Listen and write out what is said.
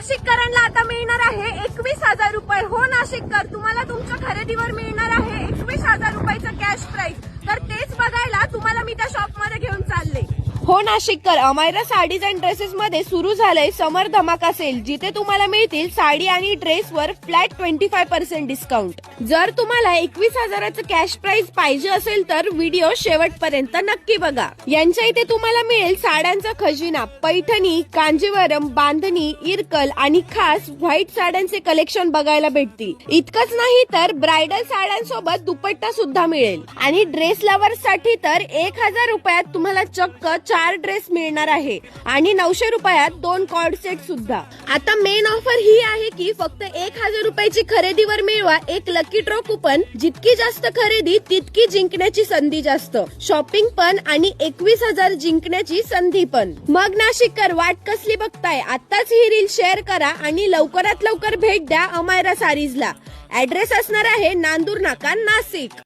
नाशिककरांना आता मिळणार आहे 21,000 रुपये. हो नाशिककर, तुम्हाला तुमच्या खरेदीवर मिळणार आहे 21,000 रुपयाचं कॅश प्राइस. तर तेच बघायला तुम्हाला मी त्या शॉपमध्ये घेऊन चालले. हो नाशिककर, अमायरा साडीज अँड ड्रेसेस मध्ये सुरू झालंय समर धमाका सेल, जिथे तुम्हाला मिळतील साडी आणि ड्रेसवर फ्लॅट 25% डिस्काउंट. जर तुम्हाला 21,000चं कॅश प्राइस पाहिजे असेल तर व्हिडिओ शेवटपर्यंत नक्की बघा. यांच्या इथे तुम्हाला मिळेल साड्यांचा खजिना, पैठणी, कांजीवरम, बांधणी, इरकल आणि खास व्हाईट साड्यांचे कलेक्शन बघायला भेटतील. इतकंच नाही तर ब्रायडल साड्यांसोबत दुपट्टा सुद्धा मिळेल. आणि ड्रेस लवर्स साठी तर 1,000 रुपयात तुम्हाला चक्क 4 ड्रेस मिळणार आहे आणि 900 रुपयात 2 कॉर्ड सेट सुद्धा. आता मेन ऑफर ही आहे की फक्त 1,000 रुपयाची खरेदीवर मिळवा एक लकी ड्रॉ कुपन. जितकी जास्त खरेदी तितकी जिंकण्याची संधी जास्त, शॉपिंग पण आणि 21,000 जिंकण्याची संधी पण. मग नाशिककर वाट कसली बघताय? आताच ही रील शेअर करा आणि लवकरात लवकर भेट द्या अमायरा साडीजला. ऍड्रेस असणार आहे नांदूर नाका, नाशिक.